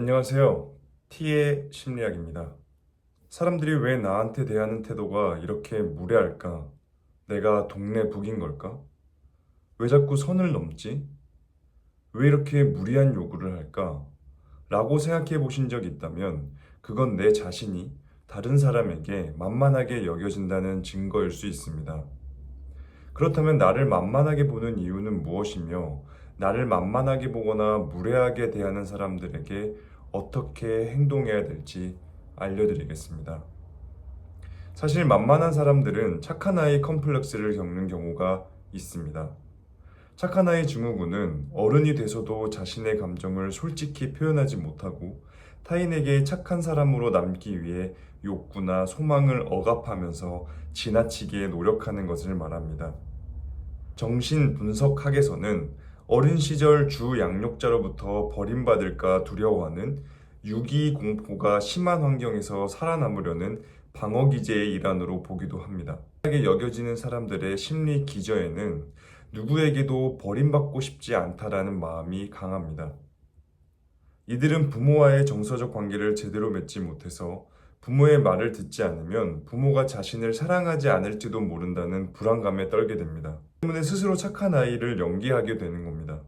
안녕하세요. T의 심리학입니다. 사람들이 왜 나한테 대하는 태도가 이렇게 무례할까? 내가 동네 북인 걸까? 왜 자꾸 선을 넘지? 왜 이렇게 무리한 요구를 할까? 라고 생각해 보신 적 있다면 그건 내 자신이 다른 사람에게 만만하게 여겨진다는 증거일 수 있습니다. 그렇다면 나를 만만하게 보는 이유는 무엇이며 나를 만만하게 보거나 무례하게 대하는 사람들에게 어떻게 행동해야 될지 알려드리겠습니다. 사실 만만한 사람들은 착한 아이 컴플렉스를 겪는 경우가 있습니다. 착한 아이 증후군은 어른이 돼서도 자신의 감정을 솔직히 표현하지 못하고 타인에게 착한 사람으로 남기 위해 욕구나 소망을 억압하면서 지나치게 노력하는 것을 말합니다. 정신분석학에서는 어린 시절 주 양육자로부터 버림받을까 두려워하는 유기 공포가 심한 환경에서 살아남으려는 방어기제의 일환으로 보기도 합니다. 하게 여겨지는 사람들의 심리 기저에는 누구에게도 버림받고 싶지 않다라는 마음이 강합니다. 이들은 부모와의 정서적 관계를 제대로 맺지 못해서 부모의 말을 듣지 않으면 부모가 자신을 사랑하지 않을지도 모른다는 불안감에 떨게 됩니다. 때문에 스스로 착한 아이를 연기하게 되는 겁니다.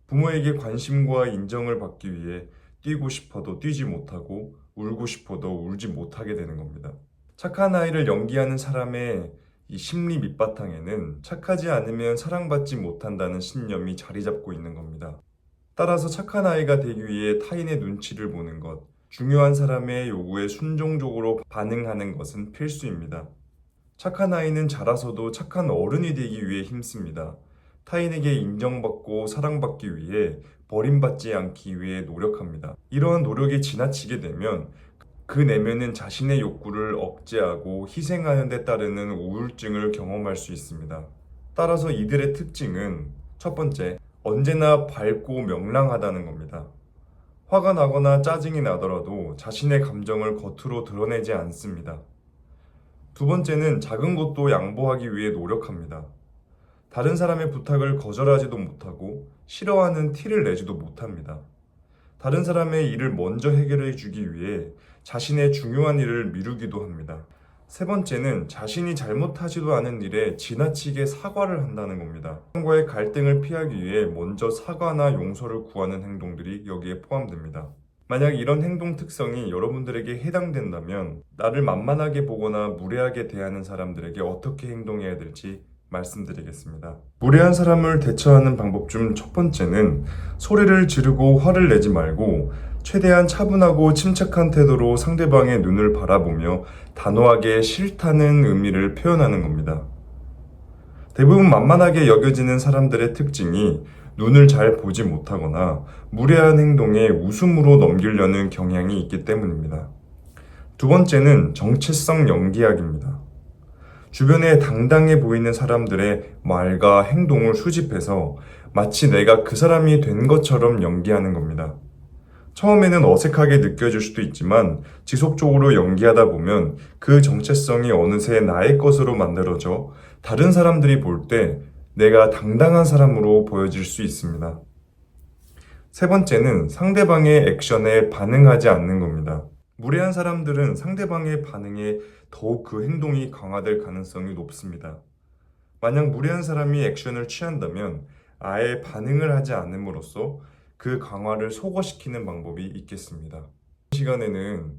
부모에게 관심과 인정을 받기 위해 뛰고 싶어도 뛰지 못하고 울고 싶어도 울지 못하게 되는 겁니다. 착한 아이를 연기하는 사람의 이 심리 밑바탕에는 착하지 않으면 사랑받지 못한다는 신념이 자리 잡고 있는 겁니다. 따라서 착한 아이가 되기 위해 타인의 눈치를 보는 것, 중요한 사람의 요구에 순종적으로 반응하는 것은 필수입니다. 착한 아이는 자라서도 착한 어른이 되기 위해 힘씁니다. 타인에게 인정받고 사랑받기 위해 버림받지 않기 위해 노력합니다. 이러한 노력이 지나치게 되면 그 내면은 자신의 욕구를 억제하고 희생하는 데 따르는 우울증을 경험할 수 있습니다. 따라서 이들의 특징은 첫 번째, 언제나 밝고 명랑하다는 겁니다. 화가 나거나 짜증이 나더라도 자신의 감정을 겉으로 드러내지 않습니다. 두 번째는 작은 것도 양보하기 위해 노력합니다. 다른 사람의 부탁을 거절하지도 못하고 싫어하는 티를 내지도 못합니다. 다른 사람의 일을 먼저 해결해 주기 위해 자신의 중요한 일을 미루기도 합니다. 세 번째는 자신이 잘못하지도 않은 일에 지나치게 사과를 한다는 겁니다. 사람과의 갈등을 피하기 위해 먼저 사과나 용서를 구하는 행동들이 여기에 포함됩니다. 만약 이런 행동 특성이 여러분들에게 해당된다면 나를 만만하게 보거나 무례하게 대하는 사람들에게 어떻게 행동해야 될지 말씀드리겠습니다. 무례한 사람을 대처하는 방법 중 첫 번째는 소리를 지르고 화를 내지 말고 최대한 차분하고 침착한 태도로 상대방의 눈을 바라보며 단호하게 싫다는 의미를 표현하는 겁니다. 대부분 만만하게 여겨지는 사람들의 특징이 눈을 잘 보지 못하거나 무례한 행동에 웃음으로 넘기려는 경향이 있기 때문입니다. 두 번째는 정체성 연기학입니다. 주변에 당당해 보이는 사람들의 말과 행동을 수집해서 마치 내가 그 사람이 된 것처럼 연기하는 겁니다. 처음에는 어색하게 느껴질 수도 있지만 지속적으로 연기하다 보면 그 정체성이 어느새 나의 것으로 만들어져 다른 사람들이 볼 때 내가 당당한 사람으로 보여질 수 있습니다. 세 번째는 상대방의 액션에 반응하지 않는 겁니다. 무례한 사람들은 상대방의 반응에 더욱 그 행동이 강화될 가능성이 높습니다. 만약 무례한 사람이 액션을 취한다면 아예 반응을 하지 않음으로써 그 강화를 소거시키는 방법이 있겠습니다. 이 시간에는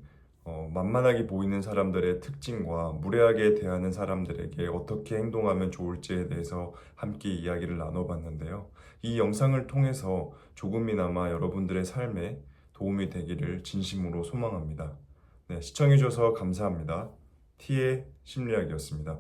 만만하게 보이는 사람들의 특징과 무례하게 대하는 사람들에게 어떻게 행동하면 좋을지에 대해서 함께 이야기를 나눠봤는데요. 이 영상을 통해서 조금이나마 여러분들의 삶에 도움이 되기를 진심으로 소망합니다. 네, 시청해주셔서 감사합니다. T의 심리학이었습니다.